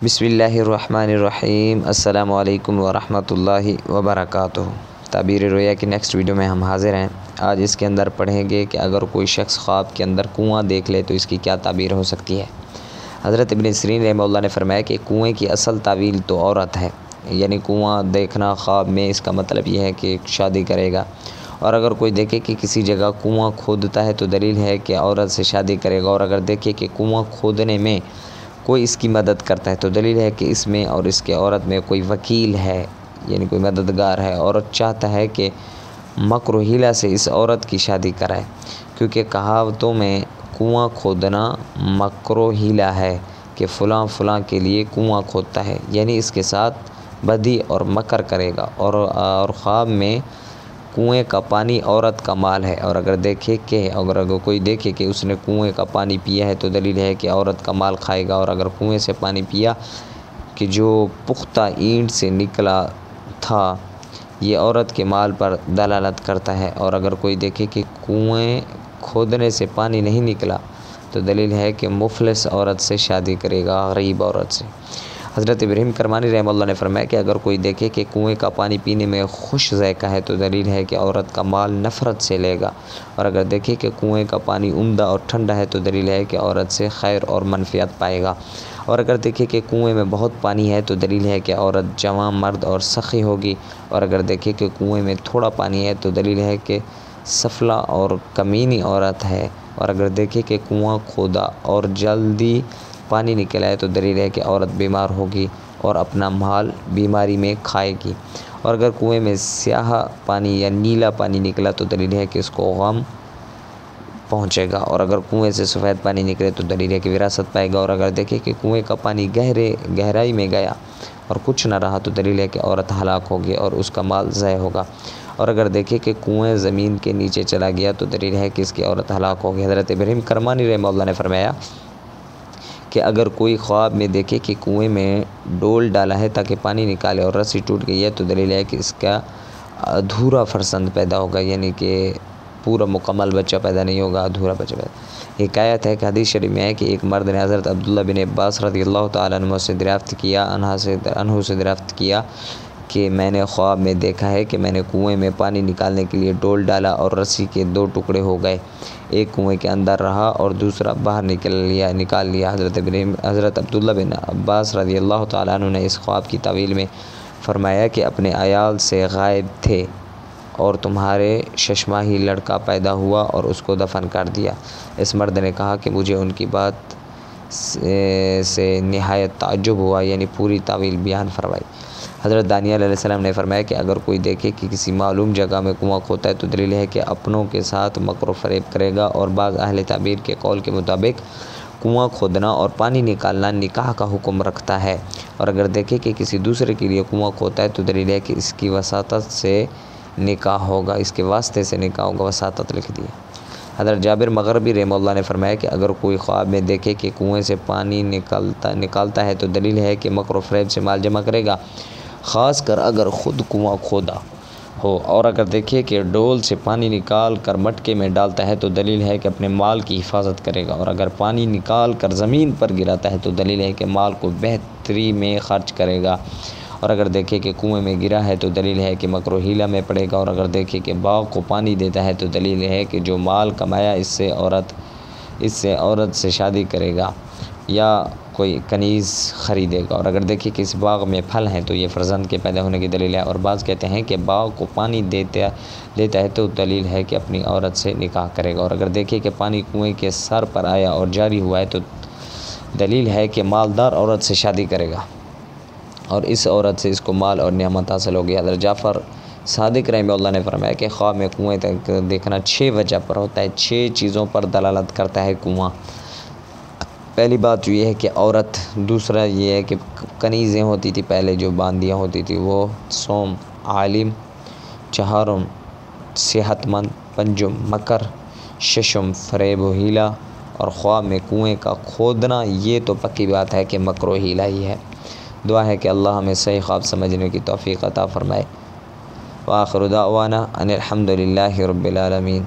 بسم اللہ الرحمن الرحیم۔ السلام علیکم ورحمۃ اللہ وبرکاتہ۔ تعبیر رؤیا کی نیکسٹ ویڈیو میں ہم حاضر ہیں۔ آج اس کے اندر پڑھیں گے کہ اگر کوئی شخص خواب کے اندر کنواں دیکھ لے تو اس کی کیا تعبیر ہو سکتی ہے۔ حضرت ابن سیرین رحمہ اللہ نے فرمایا کہ کنویں کی اصل تعویل تو عورت ہے، یعنی کنواں دیکھنا خواب میں اس کا مطلب یہ ہے کہ شادی کرے گا، اور اگر کوئی دیکھے کہ کسی جگہ کنواں کھودتا ہے تو دلیل ہے کہ عورت سے شادی کرے گا، اور اگر دیکھے کہ کنواں کھودنے میں کوئی اس کی مدد کرتا ہے تو دلیل ہے کہ اس میں اور اس کے عورت میں کوئی وکیل ہے، یعنی کوئی مددگار ہے، عورت چاہتا ہے کہ مکر و حیلہ سے اس عورت کی شادی کرائے، کیونکہ کہاوتوں میں کنواں کھودنا مکر و حیلہ ہے کہ فلاں فلاں کے لیے کنواں کھودتا ہے، یعنی اس کے ساتھ بدی اور مکر کرے گا، اور خواب میں کنویں کا پانی عورت کا مال ہے، اور اگر کوئی دیکھے کہ اس نے کنویں کا پانی پیا ہے تو دلیل ہے کہ عورت کا مال کھائے گا، اور اگر کنویں سے پانی پیا کہ جو پختہ اینٹ سے نکلا تھا یہ عورت کے مال پر دلالت کرتا ہے، اور اگر کوئی دیکھے کہ کنویں کھودنے سے پانی نہیں نکلا تو دلیل ہے کہ مفلس عورت سے شادی کرے گا، غریب عورت سے۔ حضرت ابراہیم کرمانی رحمہ اللہ نے فرمایا کہ اگر کوئی دیکھے کہ کنویں کا پانی پینے میں خوش ذائقہ ہے تو دلیل ہے کہ عورت کا مال نفرت سے لے گا، اور اگر دیکھے کہ کنویں کا پانی عمدہ اور ٹھنڈا ہے تو دلیل ہے کہ عورت سے خیر اور منفعت پائے گا، اور اگر دیکھے کہ کنویں میں بہت پانی ہے تو دلیل ہے کہ عورت جوان مرد اور سخی ہوگی، اور اگر دیکھے کہ کنویں میں تھوڑا پانی ہے تو دلیل ہے کہ سفلہ اور کمینی عورت ہے، اور اگر دیکھے کہ کنواں کھودا اور جلدی پانی نکل آئے تو دلیل ہے کہ عورت بیمار ہوگی اور اپنا مال بیماری میں کھائے گی، اور اگر کنویں میں سیاہ پانی یا نیلا پانی نکلا تو دلیل ہے کہ اس کو غم پہنچے گا، اور اگر کنویں سے سفید پانی نکلے تو دلیل ہے کہ وراثت پائے گا، اور اگر دیکھے کہ کنویں کا پانی گہرائی میں گیا اور کچھ نہ رہا تو دلیل ہے کہ عورت ہلاک ہوگی اور اس کا مال ضائع ہوگا، اور اگر دیکھے کہ کنویں زمین کے نیچے چلا گیا تو دلیل ہے کہ اس کی عورت ہلاک ہوگی۔ حضرت ابراہیم کرمانی رحمہ اللہ نے فرمایا کہ اگر کوئی خواب میں دیکھے کہ کنویں میں ڈول ڈالا ہے تاکہ پانی نکالے اور رسی ٹوٹ گئی ہے تو دلیل ہے کہ اس کا ادھورا فرزند پیدا ہوگا، یعنی کہ پورا مکمل بچہ پیدا نہیں ہوگا، ادھورا بچہ پیدا۔ حکایت ہے کہ حدیث شریف میں ہے کہ ایک مرد نے حضرت عبداللہ بن عباس رضی اللہ تعالیٰ عنہ سے دریافت کیا کہ میں نے خواب میں دیکھا ہے کہ میں نے کنویں میں پانی نکالنے کے لیے ڈول ڈالا اور رسی کے 2 ٹکڑے ہو گئے، ایک کنویں کے اندر رہا اور دوسرا باہر نکال لیا۔ حضرت عبداللہ بن عباس رضی اللہ تعالیٰ عنہ نے اس خواب کی تعویل میں فرمایا کہ اپنے عیال سے غائب تھے اور تمہارے ششماہی لڑکا پیدا ہوا اور اس کو دفن کر دیا۔ اس مرد نے کہا کہ مجھے ان کی بات سے نہایت تعجب ہوا، یعنی پوری تعویل بیان فرمائی۔ حضرت دانیال علیہ السلام نے فرمایا کہ اگر کوئی دیکھے کہ کسی معلوم جگہ میں کنواں کھوتا ہے تو دلیل ہے کہ اپنوں کے ساتھ مکر و فریب کرے گا، اور بعض اہل تعبیر کے قول کے مطابق کنواں کھودنا اور پانی نکالنا نکاح کا حکم رکھتا ہے، اور اگر دیکھے کہ کسی دوسرے کے لیے کنواں کھوتا ہے تو دلیل ہے کہ اس کی وساطت سے نکاح ہوگا، اس کے واسطے سے نکاح ہوگا، وساطت لکھ دی۔ حضرت جابر مغربی رحمہ اللہ نے فرمایا کہ اگر کوئی خواب میں دیکھے کہ کنویں سے پانی نکالتا ہے تو دلیل ہے کہ مکر و فریب سے مال جمع کرے گا، خاص کر اگر خود کنواں کھودا ہو، اور اگر دیکھے کہ ڈول سے پانی نکال کر مٹکے میں ڈالتا ہے تو دلیل ہے کہ اپنے مال کی حفاظت کرے گا، اور اگر پانی نکال کر زمین پر گراتا ہے تو دلیل ہے کہ مال کو بہتری میں خرچ کرے گا، اور اگر دیکھے کہ کنویں میں گرا ہے تو دلیل ہے کہ مکر و حیلہ میں پڑے گا، اور اگر دیکھے کہ باغ کو پانی دیتا ہے تو دلیل ہے کہ جو مال کمایا اس سے عورت سے شادی کرے گا یا کوئی کنیز خریدے گا، اور اگر دیکھے کہ اس باغ میں پھل ہیں تو یہ فرزند کے پیدا ہونے کی دلیل ہے، اور بعض کہتے ہیں کہ باغ کو پانی دیتا ہے تو دلیل ہے کہ اپنی عورت سے نکاح کرے گا، اور اگر دیکھے کہ پانی کنویں کے سر پر آیا اور جاری ہوا ہے تو دلیل ہے کہ مالدار عورت سے شادی کرے گا اور اس عورت سے اس کو مال اور نعمت حاصل ہوگی۔ حضرت جعفر صادق رحمہ اللہ نے فرمایا کہ خواب میں کنویں تک دیکھنا 6 وجہ پر ہوتا ہے، 6 چیزوں پر دلالت کرتا ہے کنواں۔ پہلی بات یہ ہے کہ عورت، دوسرا یہ ہے کہ کنیزیں ہوتی تھی پہلے جو باندیاں ہوتی تھی وہ، سوم، عالم، چہارم صحت مند، پنجم مکر، ششم فریب و حیلہ، اور خواب میں کنویں کا کھودنا یہ تو پکی بات ہے کہ مکر و حیلہ ہی ہے۔ دعا ہے کہ اللہ ہمیں صحیح خواب سمجھنے کی توفیق عطا فرمائے۔ وآخر دعوانا ان الحمد للہ رب العالمین۔